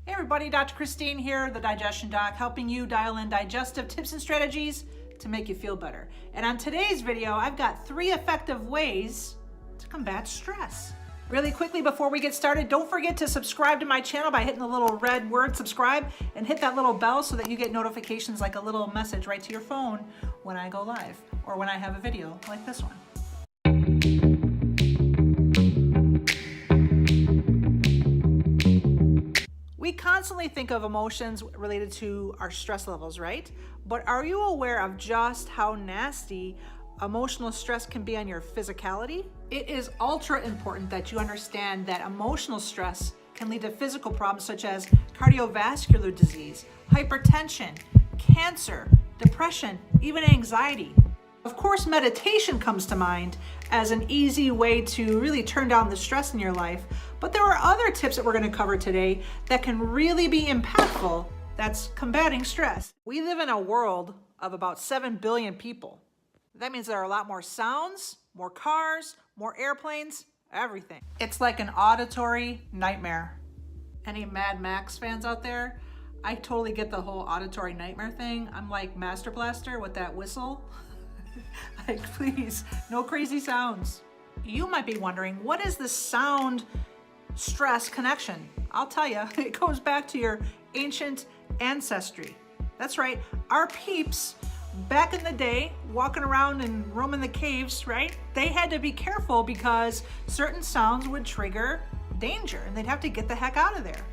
Hey everybody, Dr. Christine here, the Digestion Doc, helping you dial in digestive tips and strategies to make you feel better. And on today's video, I've got 3 effective ways to combat stress. Really quickly before we get started, don't forget to subscribe to my channel by hitting the little red word subscribe and hit that little bell so that you get notifications like a little message right to your phone when I go live or when I have a video like this one. We constantly think of emotions related to our stress levels, right? But are you aware of just how nasty emotional stress can be on your physicality? It is ultra important that you understand that emotional stress can lead to physical problems such as cardiovascular disease, hypertension, cancer, depression, even anxiety. Of course, meditation comes to mind as an easy way to really turn down the stress in your life, but there are other tips that we're going to cover today that can really be impactful that's combating stress. We live in a world of about 7 billion people. That means there are a lot more sounds, more cars, more airplanes, everything. It's like an auditory nightmare. Any Mad Max fans out there? I totally get the whole auditory nightmare thing. I'm like Master Blaster with that whistle. Like, please, no crazy sounds. You might be wondering, what is the sound stress connection? I'll tell you, it goes back to your ancient ancestry. That's right, our peeps back in the day, walking around and roaming the caves, right? They had to be careful because certain sounds would trigger danger and they'd have to get the heck out of there.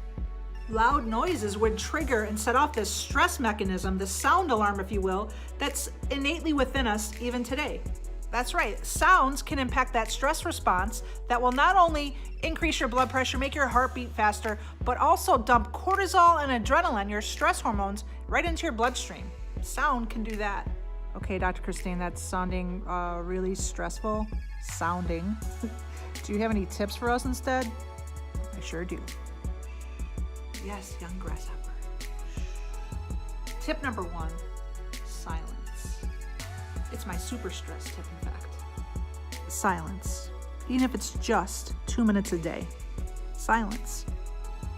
Loud noises would trigger and set off this stress mechanism, this sound alarm, if you will, that's innately within us even today. That's right, sounds can impact that stress response that will not only increase your blood pressure, make your heart beat faster, but also dump cortisol and adrenaline, your stress hormones, right into your bloodstream. Sound can do that. Okay, Dr. Christine, that's sounding really stressful. Sounding. Do you have any tips for us instead? I sure do. Yes, young grasshopper. Tip number 1, silence. It's my super stress tip, in fact. Silence. Even if it's just 2 minutes a day. Silence.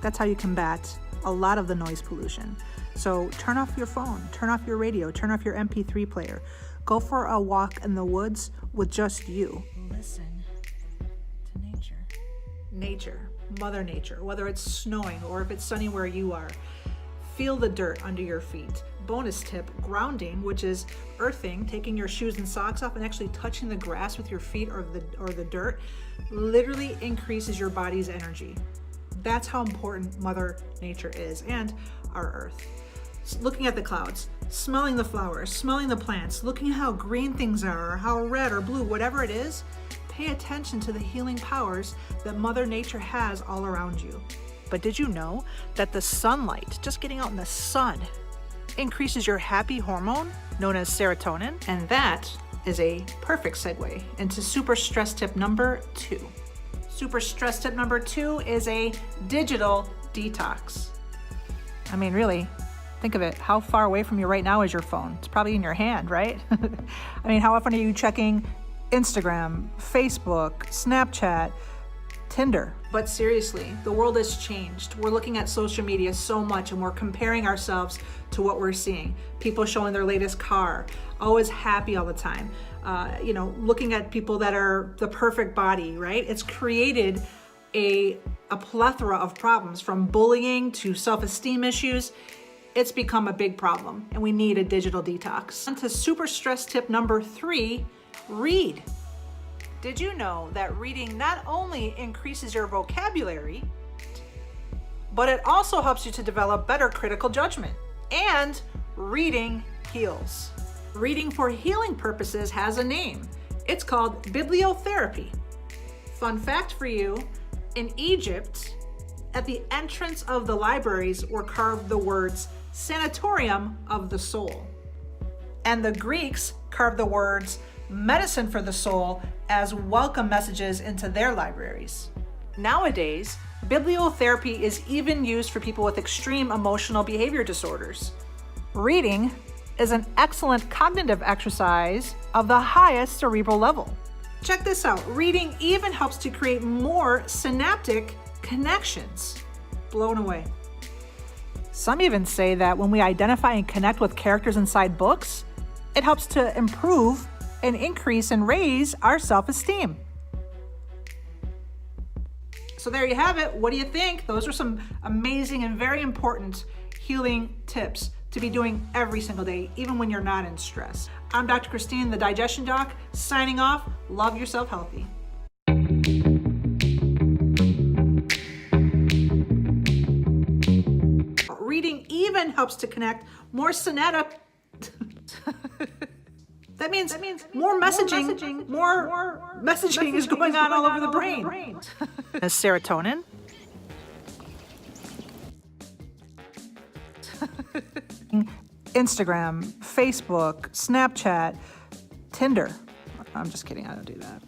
That's how you combat a lot of the noise pollution. So turn off your phone, turn off your radio, turn off your MP3 player. Go for a walk in the woods with just you. Listen to nature. Nature. Mother Nature, whether it's snowing or if it's sunny where you are. Feel the dirt under your feet. Bonus tip, grounding, which is earthing, taking your shoes and socks off and actually touching the grass with your feet or the dirt, literally increases your body's energy. That's how important Mother Nature is and our earth. Looking at the clouds, smelling the flowers, smelling the plants, looking at how green things are, or how red or blue, whatever it is, pay attention to the healing powers that Mother Nature has all around you. But did you know that the sunlight, just getting out in the sun, increases your happy hormone known as serotonin? And that is a perfect segue into super stress tip number 2. Super stress tip number 2 is a digital detox. I mean, really, think of it. How far away from you right now is your phone? It's probably in your hand, right? I mean, how often are you checking Instagram, Facebook, Snapchat, Tinder? But seriously, the world has changed. We're looking at social media so much and we're comparing ourselves to what we're seeing. People showing their latest car, always happy all the time. Looking at people that are the perfect body, right? It's created a plethora of problems, from bullying to self-esteem issues. It's become a big problem and we need a digital detox. On to super stress tip number 3, read. Did you know that reading not only increases your vocabulary, but it also helps you to develop better critical judgment? And reading heals. Reading for healing purposes has a name. It's called bibliotherapy. Fun fact for you, in Egypt, at the entrance of the libraries were carved the words sanatorium of the soul. And the Greeks carved the words medicine for the soul as welcome messages into their libraries. Nowadays, bibliotherapy is even used for people with extreme emotional behavior disorders. Reading is an excellent cognitive exercise of the highest cerebral level. Check this out. Reading even helps to create more synaptic connections. Blown away. Some even say that when we identify and connect with characters inside books, it helps to improve and increase and raise our self-esteem. So there you have it. What do you think? Those are some amazing and very important healing tips to be doing every single day, even when you're not in stress. I'm Dr. Christine, the Digestion Doc, signing off. Love yourself healthy. Reading even helps to connect more synaptic. That means more messaging, more messaging is going on all over the brain. Serotonin. Instagram, Facebook, Snapchat, Tinder. I'm just kidding, I don't do that.